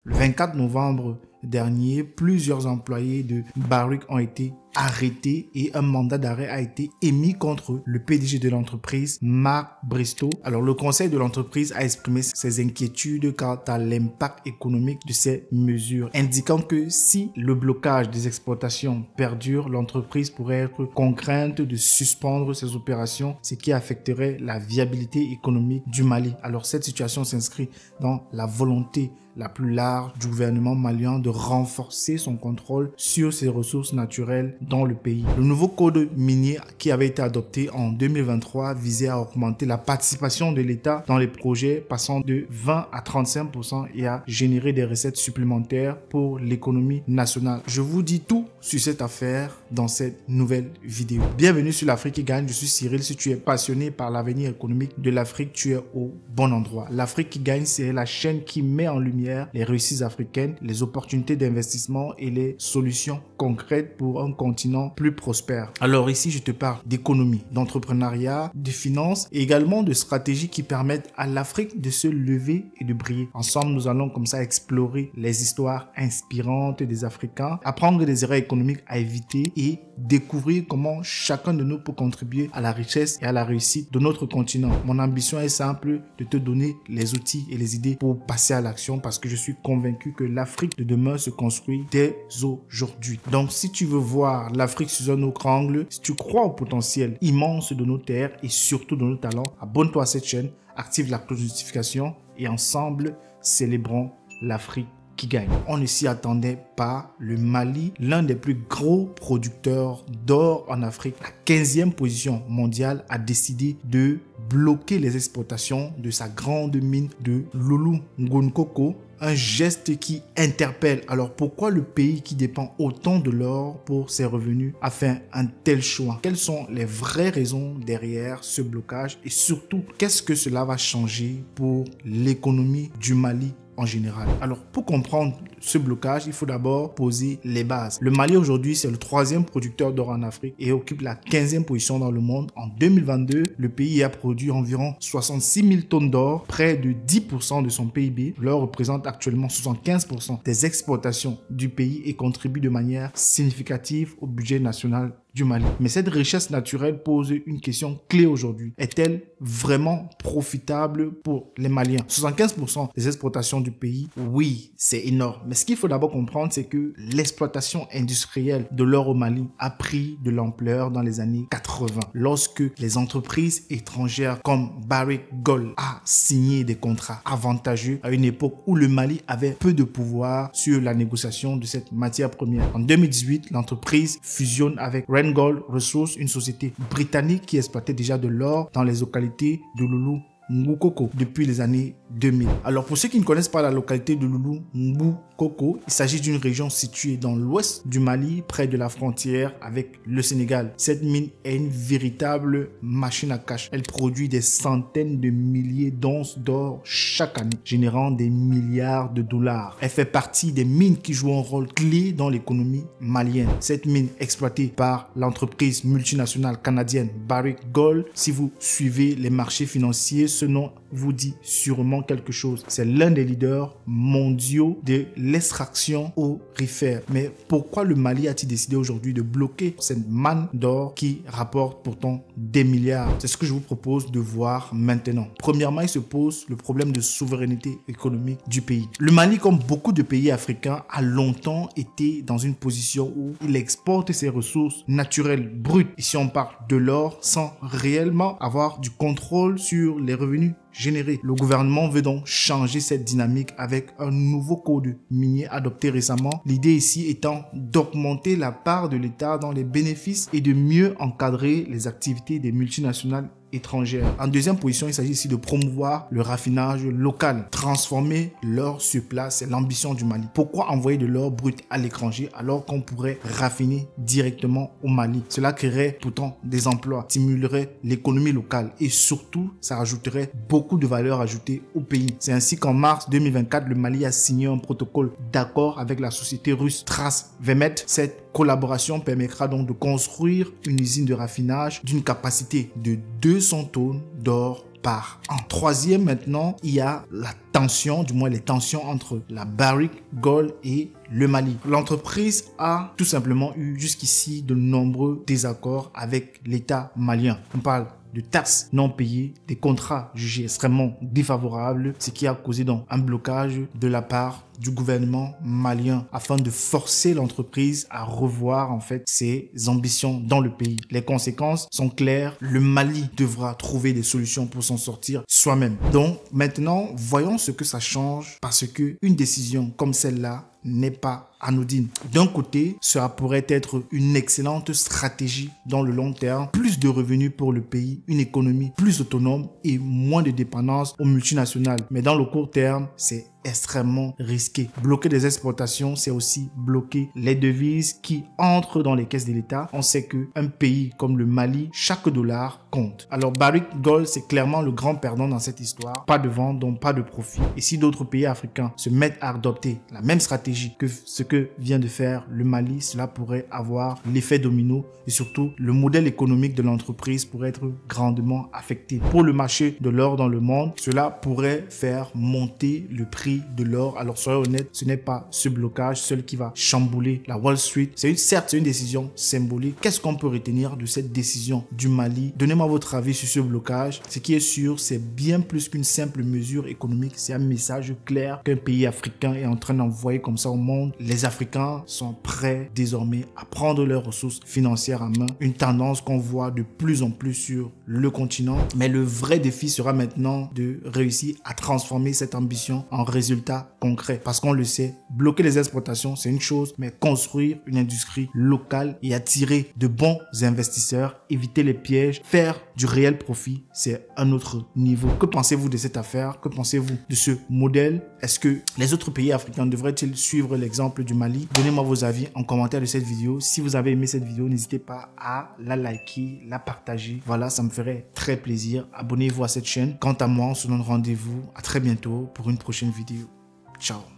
Le 24 novembre dernier, plusieurs employés de Barrick ont été arrêtés et un mandat d'arrêt a été émis contre le PDG de l'entreprise, Mark Bristow. Alors, le conseil de l'entreprise a exprimé ses inquiétudes quant à l'impact économique de ces mesures, indiquant que si le blocage des exportations perdure, l'entreprise pourrait être contrainte de suspendre ses opérations, ce qui affecterait la viabilité économique du Mali. Alors, cette situation s'inscrit dans la volonté la plus large du gouvernement malien de renforcer son contrôle sur ses ressources naturelles dans le pays. Le nouveau code minier qui avait été adopté en 2023 visait à augmenter la participation de l'État dans les projets, passant de 20 à 35% et à générer des recettes supplémentaires pour l'économie nationale. Je vous dis tout sur cette affaire dans cette nouvelle vidéo. Bienvenue sur l'Afrique qui gagne, je suis Cyril. Si tu es passionné par l'avenir économique de l'Afrique, tu es au bon endroit. L'Afrique qui gagne, c'est la chaîne qui met en lumière les réussites africaines, les opportunités d'investissement et les solutions concrètes pour un continent plus prospère. Alors ici, je te parle d'économie, d'entrepreneuriat, de finances et également de stratégies qui permettent à l'Afrique de se lever et de briller. Ensemble, nous allons comme ça explorer les histoires inspirantes des Africains, apprendre des erreurs économiques à éviter et découvrir comment chacun de nous peut contribuer à la richesse et à la réussite de notre continent. Mon ambition est simple, de te donner les outils et les idées pour passer à l'action parce que je suis convaincu que l'Afrique de demain se construit dès aujourd'hui. Donc, si tu veux voir l'Afrique sous un autre angle, si tu crois au potentiel immense de nos terres et surtout de nos talents, abonne-toi à cette chaîne, active la cloche de notification et ensemble, célébrons l'Afrique qui gagne. On ne s'y attendait pas. Le Mali, l'un des plus gros producteurs d'or en Afrique, la 15e position mondiale, a décidé de bloquer les exportations de sa grande mine de Loulo-Ngounkoko. Un geste qui interpelle. Alors pourquoi le pays qui dépend autant de l'or pour ses revenus a fait un tel choix? Quelles sont les vraies raisons derrière ce blocage et surtout qu'est-ce que cela va changer pour l'économie du Mali en général? Alors, pour comprendre ce blocage, il faut d'abord poser les bases. Le Mali aujourd'hui, c'est le 3e producteur d'or en Afrique et occupe la 15e position dans le monde. En 2022, le pays a produit environ 66 000 tonnes d'or, près de 10% de son PIB. L'or représente actuellement 75% des exportations du pays et contribue de manière significative au budget national du Mali. Mais cette richesse naturelle pose une question clé aujourd'hui. Est-elle vraiment profitable pour les Maliens? 75% des exportations du pays, oui, c'est énorme. Mais ce qu'il faut d'abord comprendre, c'est que l'exploitation industrielle de l'or au Mali a pris de l'ampleur dans les années 80, lorsque les entreprises étrangères comme Barrick Gold a signé des contrats avantageux à une époque où le Mali avait peu de pouvoir sur la négociation de cette matière première. En 2018, l'entreprise fusionne avec Randgold Resources, une société britannique qui exploitait déjà de l'or dans les localités de Loulo-Ngounkoko depuis les années 2000. Alors pour ceux qui ne connaissent pas la localité de Loulo-Ngounkoko, il s'agit d'une région située dans l'ouest du Mali, près de la frontière avec le Sénégal. Cette mine est une véritable machine à cash. Elle produit des centaines de milliers d'onces d'or chaque année, générant des milliards de dollars. Elle fait partie des mines qui jouent un rôle clé dans l'économie malienne. Cette mine exploitée par l'entreprise multinationale canadienne Barrick Gold, si vous suivez les marchés financiers, ce nom vous dit sûrement quelque chose. C'est l'un des leaders mondiaux de l'extraction aurifère. Mais pourquoi le Mali a-t-il décidé aujourd'hui de bloquer cette manne d'or qui rapporte pourtant des milliards? C'est ce que je vous propose de voir maintenant. Premièrement, il se pose le problème de souveraineté économique du pays. Le Mali, comme beaucoup de pays africains, a longtemps été dans une position où il exporte ses ressources naturelles brutes. Ici, on parle de l'or sans réellement avoir du contrôle sur les revenus générés. Le gouvernement veut donc changer cette dynamique avec un nouveau code minier adopté récemment. L'idée ici étant d'augmenter la part de l'État dans les bénéfices et de mieux encadrer les activités des multinationales étrangères. En deuxième position, il s'agit ici de promouvoir le raffinage local. Transformer l'or sur place, c'est l'ambition du Mali. Pourquoi envoyer de l'or brut à l'étranger alors qu'on pourrait raffiner directement au Mali? Cela créerait pourtant des emplois, stimulerait l'économie locale et surtout, ça ajouterait beaucoup de valeur ajoutée au pays. C'est ainsi qu'en mars 2024, le Mali a signé un protocole d'accord avec la société russe Trasvemet. Cette collaboration permettra donc de construire une usine de raffinage d'une capacité de 200 tonnes d'or par an. Troisième, maintenant, il y a la tension, du moins les tensions entre la Barrick Gold et le Mali. L'entreprise a tout simplement eu jusqu'ici de nombreux désaccords avec l'État malien. On parle de taxes non payées, des contrats jugés extrêmement défavorables, ce qui a causé donc un blocage de la part du gouvernement malien afin de forcer l'entreprise à revoir en fait ses ambitions dans le pays. Les conséquences sont claires, le Mali devra trouver des solutions pour s'en sortir soi-même. Donc maintenant, voyons ce que ça change parce que une décision comme celle-là n'est pas anodine. D'un côté, cela pourrait être une excellente stratégie dans le long terme, plus de revenus pour le pays, une économie plus autonome et moins de dépendance aux multinationales. Mais dans le court terme, c'est extrêmement risqué. Bloquer des exportations, c'est aussi bloquer les devises qui entrent dans les caisses de l'État. On sait qu'un pays comme le Mali, chaque dollar compte. Alors Barrick Gold, c'est clairement le grand perdant dans cette histoire. Pas de vente, donc pas de profit. Et si d'autres pays africains se mettent à adopter la même stratégie que ce que vient de faire le Mali, cela pourrait avoir l'effet domino et surtout le modèle économique de l'entreprise pourrait être grandement affecté. Pour le marché de l'or dans le monde, cela pourrait faire monter le prix de l'or. Alors soyons honnêtes, ce n'est pas ce blocage seul qui va chambouler la Wall Street. Certes, c'est une décision symbolique. Qu'est-ce qu'on peut retenir de cette décision du Mali? Donnez-moi votre avis sur ce blocage. Ce qui est sûr, c'est bien plus qu'une simple mesure économique. C'est un message clair qu'un pays africain est en train d'envoyer comme ça au monde. Les Africains sont prêts désormais à prendre leurs ressources financières en main. Une tendance qu'on voit de plus en plus sur le continent. Mais le vrai défi sera maintenant de réussir à transformer cette ambition en résultats concrets. Parce qu'on le sait, bloquer les exportations, c'est une chose, mais construire une industrie locale et attirer de bons investisseurs, éviter les pièges, faire du réel profit, c'est un autre niveau. Que pensez-vous de cette affaire? Que pensez-vous de ce modèle? Est-ce que les autres pays africains devraient-ils suivre l'exemple du Mali? Donnez-moi vos avis en commentaire de cette vidéo. Si vous avez aimé cette vidéo, n'hésitez pas à la liker, la partager. Voilà, ça me ferait très plaisir. Abonnez-vous à cette chaîne. Quant à moi, on se donne rendez-vous à très bientôt pour une prochaine vidéo. Ciao.